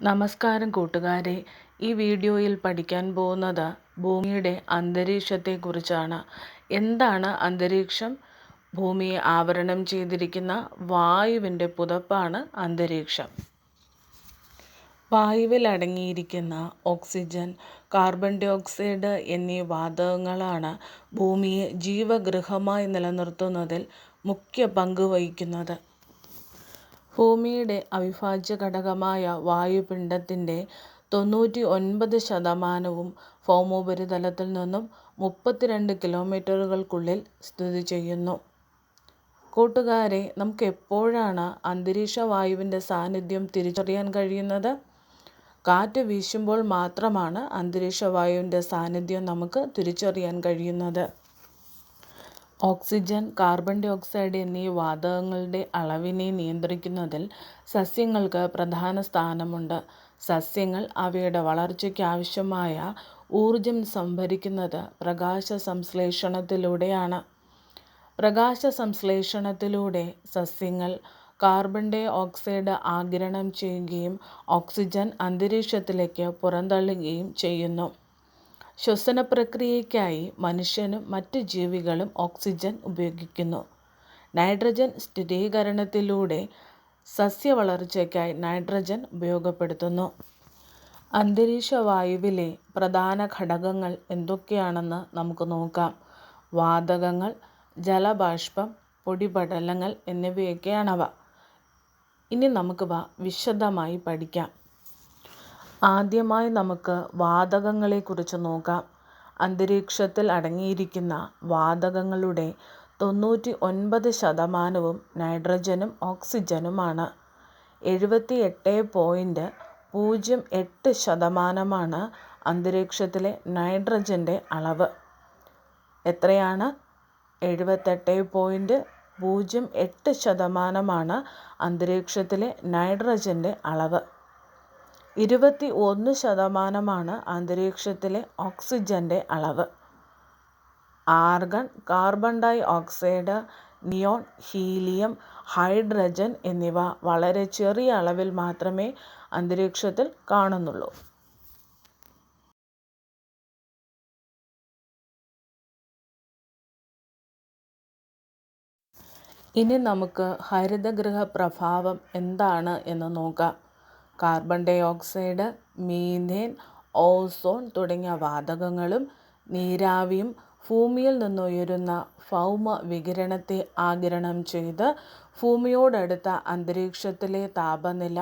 നമസ്കാരം കൂട്ടുകാരെ, ഈ വീഡിയോയിൽ പഠിക്കാൻ പോകുന്നത് ഭൂമിയുടെ അന്തരീക്ഷത്തെക്കുറിച്ചാണ്. എന്താണ് അന്തരീക്ഷം? ഭൂമിയെ ആവരണം ചെയ്തിരിക്കുന്ന വായുവിൻ്റെ പുതപ്പാണ് അന്തരീക്ഷം. വായുവിൽ അടങ്ങിയിരിക്കുന്ന ഓക്സിജൻ, കാർബൺ ഡൈ ഓക്സൈഡ് എന്നീ വാതകങ്ങളാണ് ഭൂമിയെ ജീവഗൃഹമായി നിലനിർത്തുന്നതിൽ മുഖ്യ പങ്ക് വഹിക്കുന്നത്. ഭൂമിയുടെ അവിഭാജ്യ ഘടകമായ വായുപിണ്ഡത്തിൻ്റെ 99% ഭൗമോപരിതലത്തിൽ നിന്നും 32 കിലോമീറ്ററുകൾക്കുള്ളിൽ സ്ഥിതി ചെയ്യുന്നു. കൂട്ടുകാരെ, നമുക്ക് എപ്പോഴാണ് അന്തരീക്ഷ വായുവിൻ്റെ സാന്നിധ്യം തിരിച്ചറിയാൻ കഴിയുന്നത്? കാറ്റ് വീശുമ്പോൾ മാത്രമാണ് അന്തരീക്ഷ വായുവിൻ്റെ സാന്നിധ്യം നമുക്ക് തിരിച്ചറിയാൻ കഴിയുന്നത്. ഓക്സിജൻ, കാർബൺ ഡൈ ഓക്സൈഡ് എന്നീ വാതകങ്ങളുടെ അളവിനെ നിയന്ത്രിക്കുന്നതിൽ സസ്യങ്ങൾക്ക് പ്രധാന സ്ഥാനമുണ്ട്. സസ്യങ്ങൾ അവയുടെ വളർച്ചയ്ക്ക് ആവശ്യമായ ഊർജം സംഭരിക്കുന്നത് പ്രകാശ സംശ്ലേഷണത്തിലൂടെയാണ്. പ്രകാശ സംശ്ലേഷണത്തിലൂടെ സസ്യങ്ങൾ കാർബൺ ഡൈ ഓക്സൈഡ് ആഗിരണം ചെയ്യുകയും ഓക്സിജൻ അന്തരീക്ഷത്തിലേക്ക് പുറന്തള്ളുകയും ചെയ്യുന്നു. ശ്വസന പ്രക്രിയയ്ക്കായി മനുഷ്യനും മറ്റ് ജീവികളും ഓക്സിജൻ ഉപയോഗിക്കുന്നു. നൈട്രജൻ സ്ഥിരീകരണത്തിലൂടെ സസ്യവളർച്ചയ്ക്കായി നൈട്രജൻ ഉപയോഗപ്പെടുത്തുന്നു. അന്തരീക്ഷ വായുവിലെ പ്രധാന ഘടകങ്ങൾ എന്തൊക്കെയാണെന്ന് നമുക്ക് നോക്കാം. വാതകങ്ങൾ, ജലബാഷ്പം, പൊടിപടലങ്ങൾ എന്നിവയൊക്കെയാണവ. ഇനി നമുക്കിവ വിശദമായി പഠിക്കാം. ആദ്യമായി നമുക്ക് വാതകങ്ങളെക്കുറിച്ച് നോക്കാം. അന്തരീക്ഷത്തിൽ അടങ്ങിയിരിക്കുന്ന വാതകങ്ങളുടെ 99% നൈട്രജനും ഓക്സിജനുമാണ്. 78.08% അന്തരീക്ഷത്തിലെ നൈട്രജൻ്റെ അളവ്. എത്രയാണ്? 78.08% അന്തരീക്ഷത്തിലെ നൈട്രജൻ്റെ അളവ്. 21% അന്തരീക്ഷത്തിലെ ഓക്സിജൻ്റെ അളവ്. Argon, carbon dioxide, neon, helium, hydrogen എന്നിവ വളരെ ചെറിയ അളവിൽ മാത്രമേ അന്തരീക്ഷത്തിൽ കാണുന്നുള്ളൂ. ഇനി നമുക്ക് ഹരിതഗൃഹ പ്രഭാവം എന്താണ് എന്ന് നോക്കാം. Carbon dioxide, methane, ozone തുടങ്ങിയ വാതകങ്ങളും നീരാവിയും ഭൂമിയിൽ നിന്നുയരുന്ന ഭൗമ വികിരണത്തെ ആഗിരണം ചെയ്ത് ഭൂമിയോടടുത്ത അന്തരീക്ഷത്തിലെ താപനില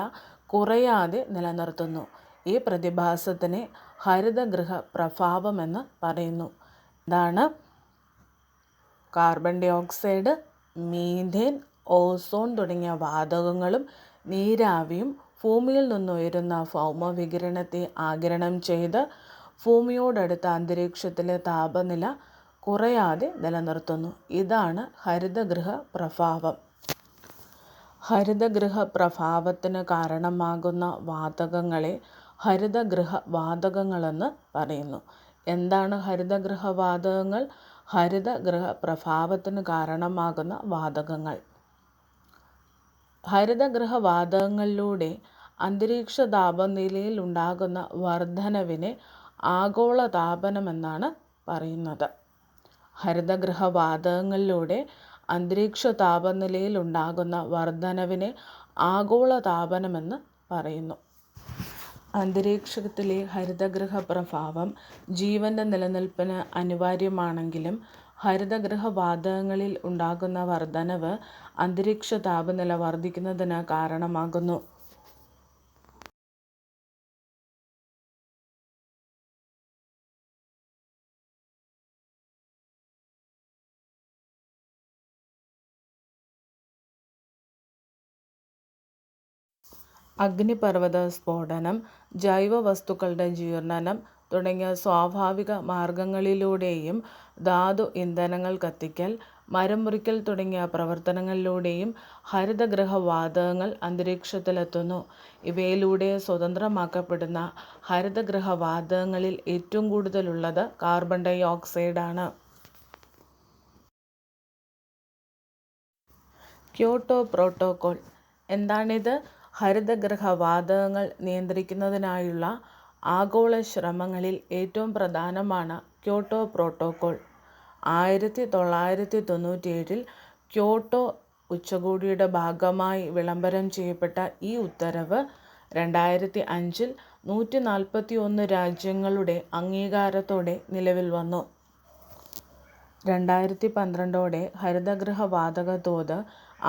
കുറയാതെ നിലനിർത്തുന്നു. ഈ പ്രതിഭാസത്തിനെ ഹരിതഗൃഹ പ്രഭാവമെന്ന് പറയുന്നു. എന്താണ്? Carbon dioxide, methane, ozone തുടങ്ങിയ വാതകങ്ങളും നീരാവിയും ഭൂമിയിൽ നിന്നുയരുന്ന ഭൗമവികിരണത്തെ ആഗിരണം ചെയ്ത് ഭൂമിയോടടുത്ത അന്തരീക്ഷത്തിലെ താപനില കുറയാതെ നിലനിർത്തുന്നു. ഇതാണ് ഹരിതഗൃഹ പ്രഭാവം. ഹരിതഗൃഹ പ്രഭാവത്തിന് കാരണമാകുന്ന വാതകങ്ങളെ ഹരിതഗൃഹ വാതകങ്ങളെന്ന് പറയുന്നു. എന്താണ് ഹരിതഗൃഹ വാതകങ്ങൾ? ഹരിതഗൃഹ പ്രഭാവത്തിന് കാരണമാകുന്ന വാതകങ്ങൾ. ഹരിതഗൃഹ വാതകങ്ങളിലൂടെ അന്തരീക്ഷ താപനിലയിൽ ഉണ്ടാകുന്ന വർധനവിനെ ആഗോളതാപനമെന്നാണ് പറയുന്നത്. ഹരിതഗൃഹ വാതകങ്ങളിലൂടെ അന്തരീക്ഷ താപനിലയിൽ ഉണ്ടാകുന്ന വർധനവിനെ ആഗോളതാപനമെന്ന് പറയുന്നു. അന്തരീക്ഷത്തിലെ ഹരിതഗൃഹ പ്രഭാവം ജീവൻ്റെ നിലനിൽപ്പിന് അനിവാര്യമാണെങ്കിലും ഹരിതഗൃഹ വാതകങ്ങളിൽ ഉണ്ടാകുന്ന വർധനവ് അന്തരീക്ഷ താപനില വർദ്ധിക്കുന്നതിന് കാരണമാകുന്നു. അഗ്നിപർവ്വത സ്ഫോടനം, ജൈവവസ്തുക്കളുടെ ജീർണനം തുടങ്ങിയ സ്വാഭാവിക മാർഗങ്ങളിലൂടെയും ധാതു ഇന്ധനങ്ങൾ കത്തിക്കൽ, മരം മുറിക്കൽ തുടങ്ങിയ പ്രവർത്തനങ്ങളിലൂടെയും ഹരിതഗൃഹ വാതകങ്ങൾ അന്തരീക്ഷത്തിലെത്തുന്നു. ഇവയിലൂടെ സ്വതന്ത്രമാക്കപ്പെടുന്ന ഹരിതഗൃഹ വാതകങ്ങളിൽ ഏറ്റവും കൂടുതലുള്ളത് കാർബൺ ഡൈ ഓക്സൈഡാണ്. ക്യോട്ടോ പ്രോട്ടോക്കോൾ എന്താണിത്? ഹരിതഗൃഹ വാതകങ്ങൾ നിയന്ത്രിക്കുന്നതിനായുള്ള ആഗോള ശ്രമങ്ങളിൽ ഏറ്റവും പ്രധാനമാണ് ക്യോട്ടോ പ്രോട്ടോക്കോൾ. 1997 ക്യോട്ടോ ഉച്ചകോടിയുടെ ഭാഗമായി വിളംബരം ചെയ്യപ്പെട്ട ഈ ഉത്തരവ് 2005 141 രാജ്യങ്ങളുടെ അംഗീകാരത്തോടെ നിലവിൽ വന്നു. 2012 ഹരിതഗൃഹ വാതക തോത്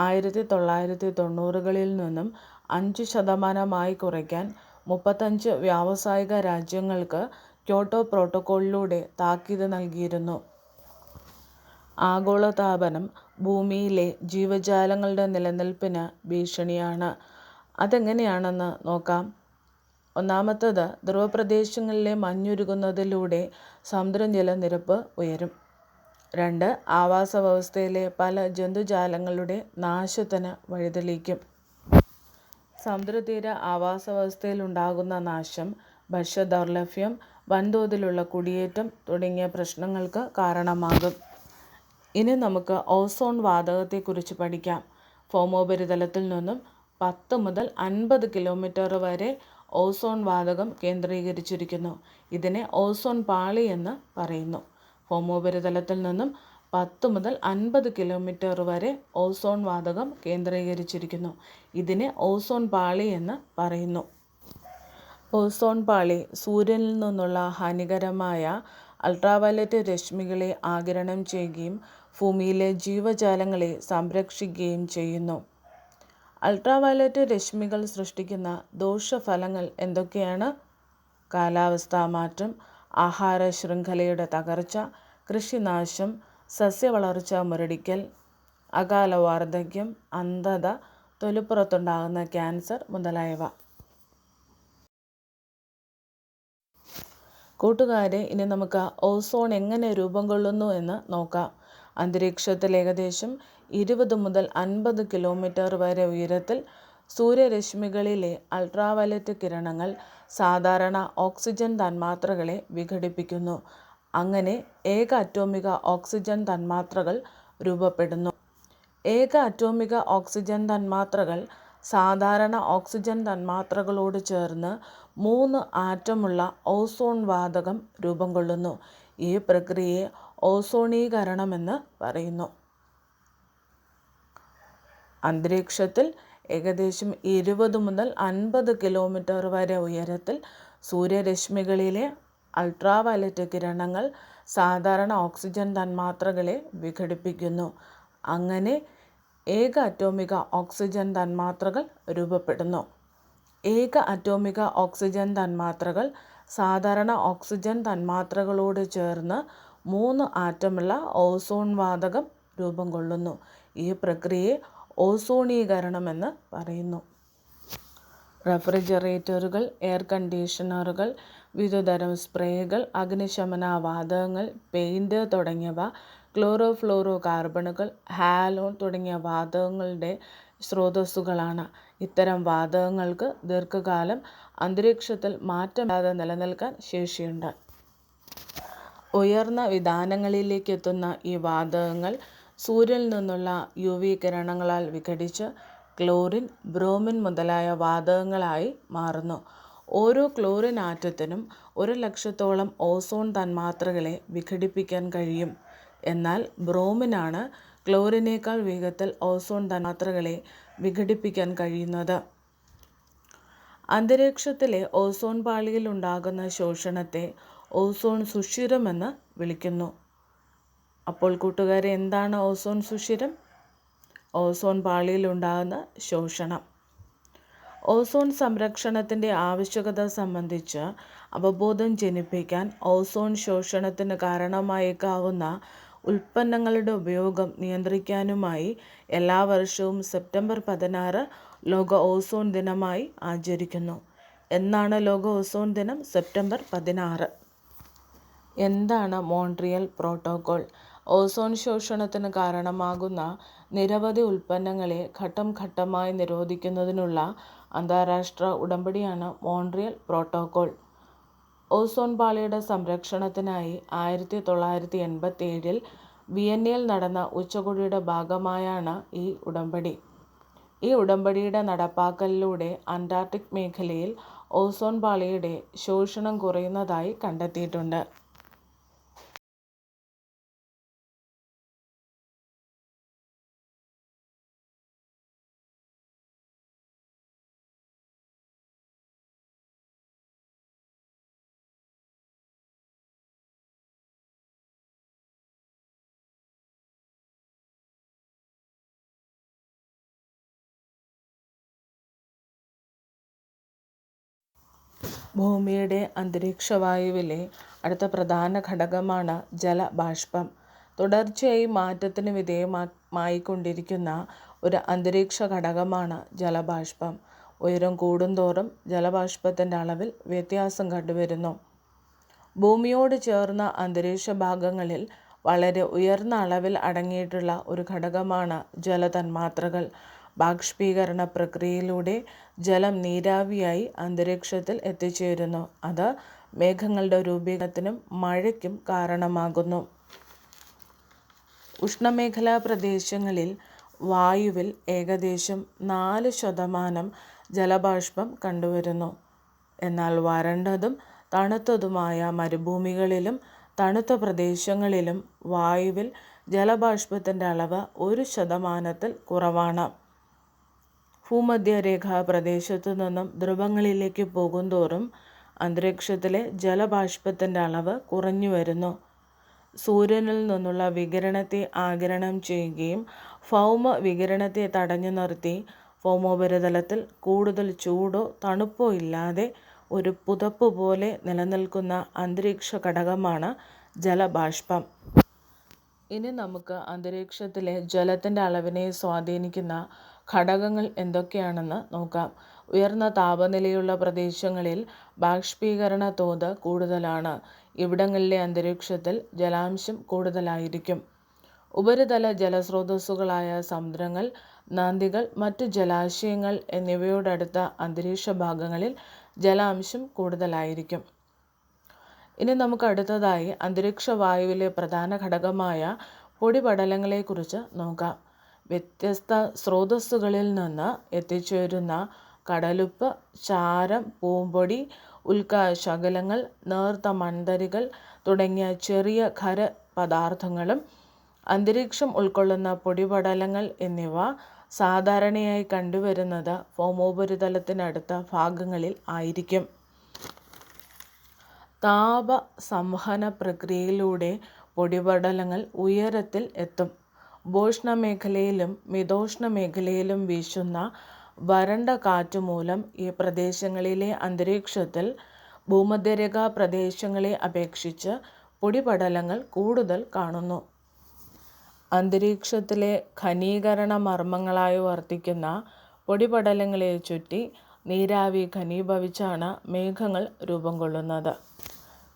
1990കളിൽ നിന്നും 5% കുറയ്ക്കാൻ 35 വ്യാവസായിക രാജ്യങ്ങൾക്ക് ക്യോട്ടോ പ്രോട്ടോക്കോളിലൂടെ താക്കീത് നൽകിയിരുന്നു. ആഗോളതാപനം ഭൂമിയിലെ ജീവജാലങ്ങളുടെ നിലനിൽപ്പിന് ഭീഷണിയാണ്. അതെങ്ങനെയാണെന്ന് നോക്കാം. ഒന്നാമത്തേത്, ധ്രുവപ്രദേശങ്ങളിലെ മഞ്ഞുരുകുന്നതിലൂടെ സമുദ്രജലനിരപ്പ് ഉയരും. 2. ആവാസവ്യവസ്ഥയിലെ പല ജന്തുജാലങ്ങളുടെ നാശത്തിന് വഴിതെളിക്കും. സമുദ്രതീര ആവാസവ്യവസ്ഥയിലുണ്ടാകുന്ന നാശം, ഭക്ഷ്യദൗർലഭ്യം, വൻതോതിലുള്ള കുടിയേറ്റം തുടങ്ങിയ പ്രശ്നങ്ങൾക്ക് കാരണമാകും. ഇനി നമുക്ക് ഓസോൺ വാതകത്തെക്കുറിച്ച് പഠിക്കാം. ഭൗമോപരിതലത്തിൽ നിന്നും 10 മുതൽ 50 കിലോമീറ്റർ വരെ ഓസോൺ വാതകം കേന്ദ്രീകരിച്ചിരിക്കുന്നു. ഇതിനെ ഓസോൺ പാളി എന്ന് പറയുന്നു. ഭൗമോപരിതലത്തിൽ നിന്നും 10 മുതൽ 50 കിലോമീറ്റർ വരെ ഓസോൺ വാതകം കേന്ദ്രീകരിച്ചിരിക്കുന്നു. ഇതിനെ ഓസോൺ പാളി എന്ന് പറയുന്നു. ഓസോൺ പാളി സൂര്യനിൽ നിന്നുള്ള ഹാനികരമായ അൾട്രാവയലറ്റ് രശ്മികളെ ആഗിരണം ചെയ്യുകയും ഭൂമിയിലെ ജീവജാലങ്ങളെ സംരക്ഷിക്കുകയും ചെയ്യുന്നു. അൾട്രാവയലറ്റ് രശ്മികൾ സൃഷ്ടിക്കുന്ന ദോഷഫലങ്ങൾ എന്തൊക്കെയാണ്? കാലാവസ്ഥാ മാറ്റം, ആഹാര ശൃംഖലയുടെ തകർച്ച, കൃഷിനാശം, സസ്യവളർച്ച മുരടിക്കൽ, അകാല വാർദ്ധക്യം, അന്ധത, തൊലിപ്പുറത്തുണ്ടാകുന്ന ക്യാൻസർ മുതലായവ. കൂട്ടുകാരെ, ഇനി നമുക്ക് ഓസോൺ എങ്ങനെ രൂപം കൊള്ളുന്നു എന്ന് നോക്കാം. അന്തരീക്ഷത്തിൽ ഏകദേശം 20 മുതൽ 50 കിലോമീറ്റർ വരെ ഉയരത്തിൽ സൂര്യരശ്മികളിലെ അൾട്രാവയലറ്റ് കിരണങ്ങൾ സാധാരണ ഓക്സിജൻ തന്മാത്രകളെ വിഘടിപ്പിക്കുന്നു. അങ്ങനെ ഏക അറ്റോമിക ഓക്സിജൻ തന്മാത്രകൾ രൂപപ്പെടുന്നു. ഏക അറ്റോമിക ഓക്സിജൻ തന്മാത്രകൾ സാധാരണ ഓക്സിജൻ തന്മാത്രകളോട് ചേർന്ന് 3 ആറ്റമുള്ള ഓസോൺ വാതകം രൂപം കൊള്ളുന്നു. ഈ പ്രക്രിയയെ ഓസോണീകരണമെന്ന് പറയുന്നു. അന്തരീക്ഷത്തിൽ ഏകദേശം 20 മുതൽ 50 കിലോമീറ്റർ വരെ ഉയരത്തിൽ സൂര്യരശ്മികളിലെ അൾട്രാവയലറ്റ് കിരണങ്ങൾ സാധാരണ ഓക്സിജൻ തന്മാത്രകളെ വിഘടിപ്പിക്കുന്നു. അങ്ങനെ ഏക അറ്റോമിക ഓക്സിജൻ തന്മാത്രകൾ രൂപപ്പെടുന്നു. ഏക അറ്റോമിക ഓക്സിജൻ തന്മാത്രകൾ സാധാരണ ഓക്സിജൻ തന്മാത്രകളോട് ചേർന്ന് 3 ആറ്റമുള്ള ഓസോൺ വാതകം രൂപം കൊള്ളുന്നു. ഈ പ്രക്രിയയെ ഓസോണീകരണമെന്ന് പറയുന്നു. റെഫ്രിജറേറ്ററുകൾ, എയർ കണ്ടീഷണറുകൾ, വിവിധതരം സ്പ്രേകൾ, അഗ്നിശമന വാതകങ്ങൾ, പെയിന്റ് തുടങ്ങിയവ ക്ലോറോഫ്ലോറോ കാർബണുകൾ, ഹാലോൺ തുടങ്ങിയ വാതകങ്ങളുടെ സ്രോതസ്സുകളാണ്. ഇത്തരം വാതകങ്ങൾക്ക് ദീർഘകാലം അന്തരീക്ഷത്തിൽ മാറ്റമില്ലാതെ നിലനിൽക്കാൻ ശേഷിയുണ്ട്. ഉയർന്ന വിതാനങ്ങളിലേക്ക് എത്തുന്ന ഈ വാതകങ്ങൾ സൂര്യനിൽ നിന്നുള്ള UV കിരണങ്ങളാൽ വിഘടിച്ച് ക്ലോറിൻ, ബ്രോമിൻ മുതലായ വാതകങ്ങളായി മാറുന്നു. ഓരോ ക്ലോറിൻ ആറ്റത്തിനും 100,000-ഓളം ഓസോൺ തന്മാത്രകളെ വിഘടിപ്പിക്കാൻ കഴിയും. എന്നാൽ ബ്രോമിനാണ് ക്ലോറിനേക്കാൾ വേഗത്തിൽ ഓസോൺ തന്മാത്രകളെ വിഘടിപ്പിക്കാൻ കഴിയുന്നത്. അന്തരീക്ഷത്തിലെ ഓസോൺ പാളിയിൽ ഉണ്ടാകുന്ന ശോഷണത്തെ ഓസോൺ സുഷിരമെന്ന് വിളിക്കുന്നു. അപ്പോൾ കൂട്ടുകാരെ, എന്താണ് ഓസോൺ സുഷിരം? ഓസോൺ പാളിയിൽ ഉണ്ടാകുന്ന ശോഷണം. ഓസോൺ സംരക്ഷണത്തിൻ്റെ ആവശ്യകത സംബന്ധിച്ച് അവബോധം ജനിപ്പിക്കാൻ ഓസോൺ ശോഷണത്തിന് കാരണമായേക്കാവുന്ന ഉൽപ്പന്നങ്ങളുടെ ഉപയോഗം നിയന്ത്രിക്കാനുമായി എല്ലാ വർഷവും സെപ്റ്റംബർ 16 ലോക ഓസോൺ ദിനമായി ആചരിക്കുന്നു. എന്നാണ് ലോക ഓസോൺ ദിനം? സെപ്റ്റംബർ 16. എന്താണ് മോൺട്രിയൽ പ്രോട്ടോക്കോൾ? ഓസോൺ ശോഷണത്തിന് കാരണമാകുന്ന നിരവധി ഉൽപ്പന്നങ്ങളെ ഘട്ടം ഘട്ടമായി നിരോധിക്കുന്നതിനുള്ള അന്താരാഷ്ട്ര ഉടമ്പടിയാണ് മോൺട്രിയൽ പ്രോട്ടോക്കോൾ. ഓസോൺ പാളിയുടെ സംരക്ഷണത്തിനായി 1987 വിയന്നയിൽ നടന്ന ഉച്ചകോടിയുടെ ഭാഗമായാണ് ഈ ഉടമ്പടി. ഈ ഉടമ്പടിയുടെ നടപ്പാക്കലിലൂടെ അന്റാർട്ടിക് മേഖലയിൽ ഓസോൺ പാളിയുടെ ശോഷണം കുറയുന്നതായി കണ്ടെത്തിയിട്ടുണ്ട്. ഭൂമിയുടെ അന്തരീക്ഷവായുവിലെ അടുത്ത പ്രധാന ഘടകമാണ് ജലബാഷ്പം. തുടർച്ചയായി മാറ്റത്തിന് വിധേയമായിക്കൊണ്ടിരിക്കുന്ന ഒരു അന്തരീക്ഷ ഘടകമാണ് ജലബാഷ്പം. ഉയരം കൂടുന്തോറും ജലബാഷ്പത്തിൻ്റെ അളവിൽ വ്യത്യാസം കണ്ടുവരുന്നു. ഭൂമിയോട് ചേർന്ന അന്തരീക്ഷ ഭാഗങ്ങളിൽ വളരെ ഉയർന്ന അളവിൽ അടങ്ങിയിട്ടുള്ള ഒരു ഘടകമാണ് ജലതന്മാത്രകൾ. ബാഷ്പീകരണ പ്രക്രിയയിലൂടെ ജലം നീരാവിയായി അന്തരീക്ഷത്തിൽ എത്തിച്ചേരുന്നു. അത് മേഘങ്ങളുടെ രൂപീകരണത്തിനും മഴയ്ക്കും കാരണമാകുന്നു. ഉഷ്ണമേഖലാ പ്രദേശങ്ങളിൽ വായുവിൽ ഏകദേശം 4% ജലബാഷ്പം കണ്ടുവരുന്നു. എന്നാൽ വരണ്ടതും തണുത്തതുമായ മരുഭൂമികളിലും തണുത്ത പ്രദേശങ്ങളിലും വായുവിൽ ജലബാഷ്പത്തിൻ്റെ അളവ് 1% കുറവാണ്. ഭൂമധ്യരേഖാ പ്രദേശത്തു നിന്നും ധ്രുവങ്ങളിലേക്ക് പോകുന്തോറും അന്തരീക്ഷത്തിലെ ജലബാഷ്പത്തിൻ്റെ അളവ് കുറഞ്ഞു വരുന്നു. സൂര്യനിൽ നിന്നുള്ള വികിരണത്തെ ആഗിരണം ചെയ്യുകയും ഭൗമ വികിരണത്തെ തടഞ്ഞു നിർത്തി ഭൗമോപരിതലത്തിൽ കൂടുതൽ ചൂടോ തണുപ്പോ ഇല്ലാതെ ഒരു പുതപ്പ് പോലെ നിലനിൽക്കുന്ന അന്തരീക്ഷ ഘടകമാണ് ജലബാഷ്പം. ഇനി നമുക്ക് അന്തരീക്ഷത്തിലെ ജലത്തിൻ്റെ അളവിനെ സ്വാധീനിക്കുന്ന ഘടകങ്ങൾ എന്തൊക്കെയാണെന്ന് നോക്കാം. ഉയർന്ന താപനിലയുള്ള പ്രദേശങ്ങളിൽ ബാഷ്പീകരണ തോത് കൂടുതലാണ്. ഇവിടങ്ങളിലെ അന്തരീക്ഷത്തിൽ ജലാംശം കൂടുതലായിരിക്കും. ഉപരിതല ജലസ്രോതസ്സുകളായ സമുദ്രങ്ങൾ, നദികൾ, മറ്റു ജലാശയങ്ങൾ എന്നിവയോടടുത്ത അന്തരീക്ഷ ഭാഗങ്ങളിൽ ജലാംശം കൂടുതലായിരിക്കും. ഇനി നമുക്ക് അടുത്തതായി അന്തരീക്ഷ വായുവിലെ പ്രധാന ഘടകമായ പൊടിപടലങ്ങളെക്കുറിച്ച് നോക്കാം. വ്യത്യസ്ത സ്രോതസ്സുകളിൽ നിന്ന് എത്തിച്ചേരുന്ന കടലുപ്പ്, ചാരം, പൂമ്പൊടി, ഉൽക്കാശകലങ്ങൾ, നേർത്ത മൺതരികൾ തുടങ്ങിയ ചെറിയ ഖരപദാർത്ഥങ്ങളും അന്തരീക്ഷം ഉൾക്കൊള്ളുന്ന പൊടിപടലങ്ങൾ എന്നിവ സാധാരണയായി കണ്ടുവരുന്നത് ഭൗമോപരിതലത്തിനടുത്ത ഭാഗങ്ങളിൽ ആയിരിക്കും. താപ സംവഹന പ്രക്രിയയിലൂടെ പൊടിപടലങ്ങൾ ഉയരത്തിൽ എത്തും. ഉപോഷ്ണമേഖലയിലും മിതോഷ്ണമേഖലയിലും വീശുന്ന വരണ്ട കാറ്റുമൂലം ഈ പ്രദേശങ്ങളിലെ അന്തരീക്ഷത്തിൽ ഭൂമധ്യരേഖാ പ്രദേശങ്ങളെ അപേക്ഷിച്ച് പൊടിപടലങ്ങൾ കൂടുതൽ കാണുന്നു. അന്തരീക്ഷത്തിലെ ഘനീകരണ മർമ്മങ്ങളായി വർത്തിക്കുന്ന പൊടിപടലങ്ങളെ ചുറ്റി നീരാവി ഘനീഭവിച്ചാണ് മേഘങ്ങൾ രൂപം കൊള്ളുന്നത്.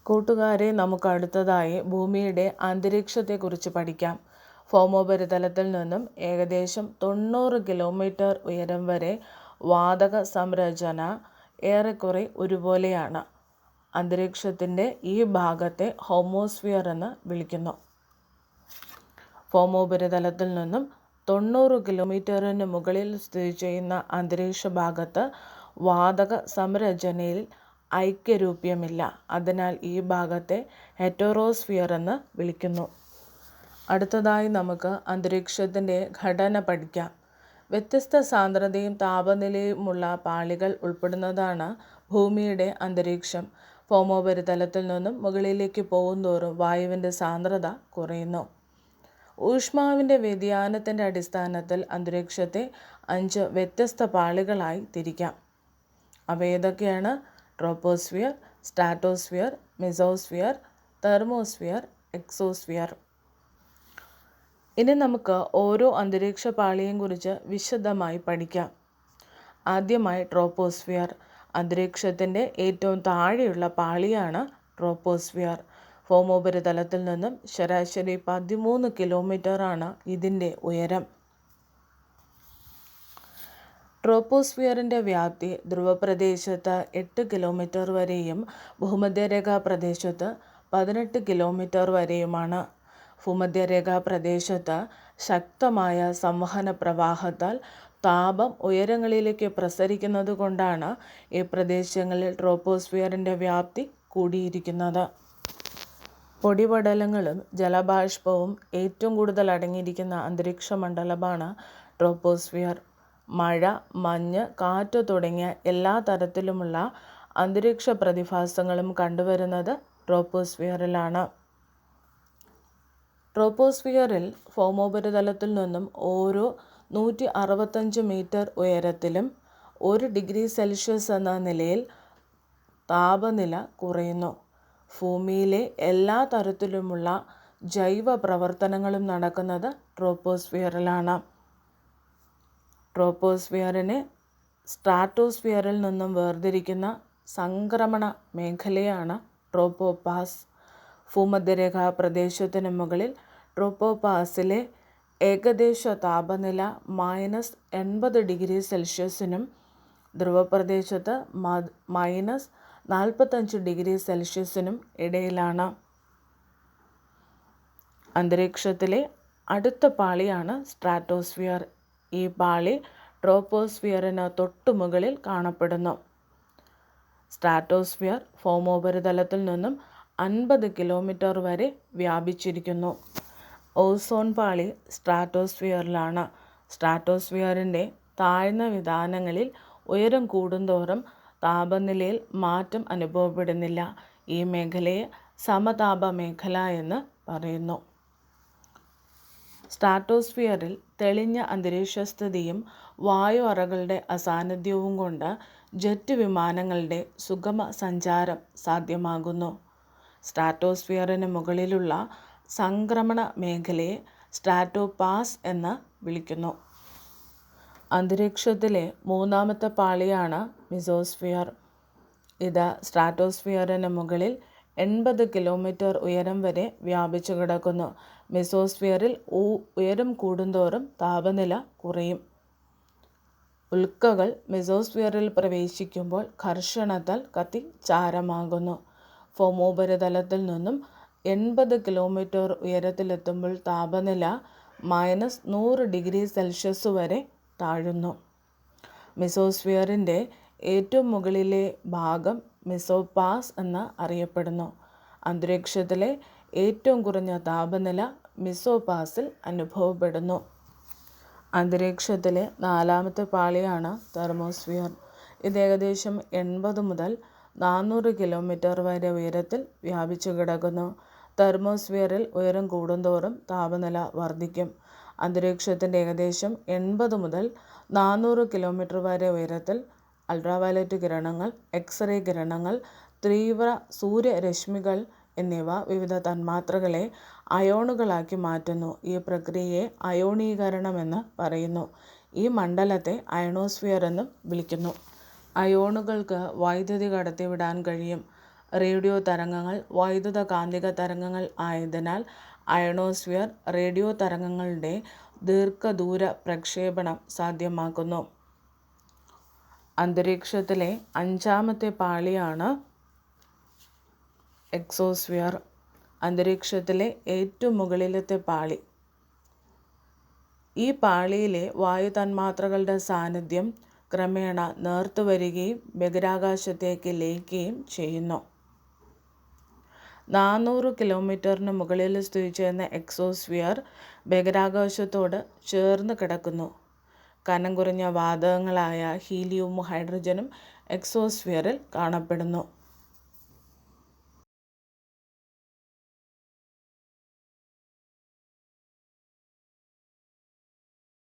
കൂട്ടുകാരെ, നമുക്ക് അടുത്തതായി ഭൂമിയുടെ അന്തരീക്ഷത്തെക്കുറിച്ച് പഠിക്കാം. ഭൗമോപരിതലത്തിൽ നിന്നും ഏകദേശം 90 കിലോമീറ്റർ ഉയരം വരെ വാതക സംരചന ഏറെക്കുറെ ഒരുപോലെയാണ്. അന്തരീക്ഷത്തിൻ്റെ ഈ ഭാഗത്തെ ഹോമോസ്ഫിയർ എന്ന് വിളിക്കുന്നു. ഭൗമോപരിതലത്തിൽ നിന്നും 90 കിലോമീറ്ററിന് മുകളിൽ സ്ഥിതി ചെയ്യുന്ന അന്തരീക്ഷ ഭാഗത്ത് വാതക സംരചനയിൽ ഐക്യരൂപ്യമില്ല. അതിനാൽ ഈ ഭാഗത്തെ ഹെറ്ററോസ്ഫിയർ എന്ന് വിളിക്കുന്നു. അടുത്തതായി നമുക്ക് അന്തരീക്ഷത്തിൻ്റെ ഘടന പഠിക്കാം. വ്യത്യസ്ത സാന്ദ്രതയും താപനിലയുമുള്ള പാളികൾ ഉൾപ്പെടുന്നതാണ് ഭൂമിയുടെ അന്തരീക്ഷം. ഭൗമോപരിതലത്തിൽ നിന്നും മുകളിലേക്ക് പോകുന്തോറും വായുവിൻ്റെ സാന്ദ്രത കുറയുന്നു. ഊഷ്മാവിൻ്റെ വ്യതിയാനത്തിൻ്റെ അടിസ്ഥാനത്തിൽ അന്തരീക്ഷത്തെ 5 വ്യത്യസ്ത പാളികളായി തിരിക്കാം. അവ ഏതൊക്കെയാണ്? Troposphere, stratosphere, mesosphere, thermosphere, exosphere. ഇനി നമുക്ക് ഓരോ അന്തരീക്ഷ പാളിയെയും കുറിച്ച് വിശദമായി പഠിക്കാം. ആദ്യമായി ട്രോപ്പോസ്ഫിയർ. അന്തരീക്ഷത്തിൻ്റെ ഏറ്റവും താഴെയുള്ള പാളിയാണ് ട്രോപ്പോസ്ഫിയർ. ഭൗമോപരിതലത്തിൽ നിന്നും ശരാശരി 13 കിലോമീറ്ററാണ് ഇതിൻ്റെ ഉയരം. ട്രോപ്പോസ്ഫിയറിൻ്റെ വ്യാപ്തി ധ്രുവപ്രദേശത്ത് 8 കിലോമീറ്റർ വരെയും ഭൂമധ്യരേഖാ പ്രദേശത്ത് 18 കിലോമീറ്റർ വരെയുമാണ്. ഭൂമധ്യരേഖാ പ്രദേശത്ത് ശക്തമായ സംവഹന പ്രവാഹത്താൽ താപം ഉയരങ്ങളിലേക്ക് പ്രസരിക്കുന്നത് കൊണ്ടാണ് ഈ പ്രദേശങ്ങളിൽ ട്രോപ്പോസ്ഫിയറിൻ്റെ വ്യാപ്തി കൂടിയിരിക്കുന്നത്. പൊടിപടലങ്ങളും ജലബാഷ്പവും ഏറ്റവും കൂടുതൽ അടങ്ങിയിരിക്കുന്ന അന്തരീക്ഷ മണ്ഡലമാണ് ട്രോപ്പോസ്ഫിയർ. മഴ, മഞ്ഞ്, കാറ്റ് തുടങ്ങിയ എല്ലാ തരത്തിലുമുള്ള അന്തരീക്ഷ പ്രതിഭാസങ്ങളും കണ്ടുവരുന്നത് ട്രോപ്പോസ്ഫിയറിലാണ്. ട്രോപ്പോസ്ഫിയറിൽ ഭൗമോപരിതലത്തിൽ നിന്നും ഓരോ 165 മീറ്റർ ഉയരത്തിലും 1 ഡിഗ്രി സെൽഷ്യസ് എന്ന നിലയിൽ താപനില കുറയുന്നു. ഭൂമിയിലെ എല്ലാ തരത്തിലുമുള്ള ജൈവ പ്രവർത്തനങ്ങളും നടക്കുന്നത് ട്രോപ്പോസ്ഫിയറിലാണ്. ട്രോപ്പോസ്ഫിയറിനെ സ്ട്രാറ്റോസ്ഫിയറിൽ നിന്നും വേർതിരിക്കുന്ന സംക്രമണ മേഖലയാണ് ട്രോപ്പോപാസ്. ഭൂമധ്യരേഖാ പ്രദേശത്തിന് മുകളിൽ ട്രോപ്പോപാസിലെ ഏകദേശ താപനില -80 ഡിഗ്രി സെൽഷ്യസിനും ധ്രുവപ്രദേശത്ത് -45 ഡിഗ്രി സെൽഷ്യസിനും ഇടയിലാണ്. അന്തരീക്ഷത്തിലെ അടുത്ത പാളിയാണ് സ്ട്രാറ്റോസ്ഫിയർ. ഈ പാളി ട്രോപ്പോസ്ഫിയറിന് തൊട്ടുമുകളിൽ കാണപ്പെടുന്നു. സ്ട്രാറ്റോസ്ഫിയർ ഭൗമോപരിതലത്തിൽ നിന്നും 50 കിലോമീറ്റർ വരെ വ്യാപിച്ചിരിക്കുന്നു. ഓസോൺ പാളി സ്ട്രാറ്റോസ്ഫിയറിലാണ്. സ്ട്രാറ്റോസ്ഫിയറിൻ്റെ താഴ്ന്ന വിതാനങ്ങളിൽ ഉയരം കൂടുന്തോറും താപനിലയിൽ മാറ്റം അനുഭവപ്പെടുന്നില്ല. ഈ മേഖലയെ സമതാപ മേഖല എന്ന് പറയുന്നു. സ്ട്രാറ്റോസ്ഫിയറിൽ തെളിഞ്ഞ അന്തരീക്ഷസ്ഥിതിയും വായു അറകളുടെ അസാന്നിധ്യവും കൊണ്ട് ജെറ്റ് വിമാനങ്ങളുടെ സുഗമ സഞ്ചാരം സാധ്യമാകുന്നു. സ്ട്രാറ്റോസ്ഫിയറിന് മുകളിലുള്ള സംക്രമണ മേഖലയെ സ്ട്രാറ്റോപാസ് എന്ന് വിളിക്കുന്നു. അന്തരീക്ഷത്തിലെ മൂന്നാമത്തെ പാളിയാണ് മെസോസ്ഫിയർ. ഇത് സ്ട്രാറ്റോസ്ഫിയറിന് മുകളിൽ 80 കിലോമീറ്റർ ഉയരം വരെ വ്യാപിച്ചു കിടക്കുന്നു. മെസോസ്ഫിയറിൽ ഉയരം കൂടുന്തോറും താപനില കുറയും. ഉൽക്കകൾ മെസോസ്ഫിയറിൽ പ്രവേശിക്കുമ്പോൾ ഘർഷണത്താൽ കത്തി ചാരമാകുന്നു. ഭൗമോപരിതലത്തിൽ നിന്നും 80 കിലോമീറ്റർ ഉയരത്തിലെത്തുമ്പോൾ താപനില -100 ഡിഗ്രി സെൽഷ്യസ് വരെ താഴുന്നു. മെസോസ്ഫിയറിൻ്റെ ഏറ്റവും മുകളിലെ ഭാഗം മെസോപാസ് എന്ന് അറിയപ്പെടുന്നു. അന്തരീക്ഷത്തിലെ ഏറ്റവും കുറഞ്ഞ താപനില മെസോപാസിൽ അനുഭവപ്പെടുന്നു. അന്തരീക്ഷത്തിലെ നാലാമത്തെ പാളിയാണ് തെർമോസ്ഫിയർ. ഇത് ഏകദേശം 80 മുതൽ 400 കിലോമീറ്റർ വരെ ഉയരത്തിൽ വ്യാപിച്ചു കിടക്കുന്നു. തെർമോസ്ഫിയറിൽ ഉയരം കൂടുന്തോറും താപനില വർദ്ധിക്കും. അന്തരീക്ഷത്തിൻ്റെ ഏകദേശം 80 മുതൽ 400 കിലോമീറ്റർ വരെ ഉയരത്തിൽ അൾട്രാവയലറ്റ് കിരണങ്ങൾ, എക്സ്റേ കിരണങ്ങൾ, തീവ്ര സൂര്യരശ്മികൾ എന്നിവ വിവിധ തന്മാത്രകളെ അയോണുകളാക്കി മാറ്റുന്നു. ഈ പ്രക്രിയയെ അയോണീകരണം എന്ന് പറയുന്നു. ഈ മണ്ഡലത്തെ അയണോസ്ഫിയർ എന്നും വിളിക്കുന്നു. അയോണുകൾക്ക് വൈദ്യുതി കടത്തിവിടാൻ കഴിയും. റേഡിയോ തരംഗങ്ങൾ വൈദ്യുത കാന്തിക തരംഗങ്ങൾ ആയതിനാൽ അയണോസ്ഫിയർ റേഡിയോ തരംഗങ്ങളുടെ ദീർഘദൂര പ്രക്ഷേപണം സാധ്യമാക്കുന്നു. അന്തരീക്ഷത്തിലെ അഞ്ചാമത്തെ പാളിയാണ് എക്സോസ്ഫിയർ. അന്തരീക്ഷത്തിലെ ഏറ്റവും മുകളിലത്തെ പാളി. ഈ പാളിയിലെ വായു തന്മാത്രകളുടെ സാന്നിധ്യം ക്രമേണ നേർത്തു വരികയും ബഹിരാകാശത്തേക്ക് ലയിക്കുകയും ചെയ്യുന്നു. 400 കിലോമീറ്ററിന് മുകളിൽ സ്ഥിതി ചെയ്യുന്ന എക്സോസ്ഫിയർ ബഹിരാകാശത്തോട് ചേർന്ന് കിടക്കുന്നു. കനം കുറഞ്ഞ വാതകങ്ങളായ ഹീലിയവും ഹൈഡ്രജനും എക്സോസ്ഫിയറിൽ കാണപ്പെടുന്നു.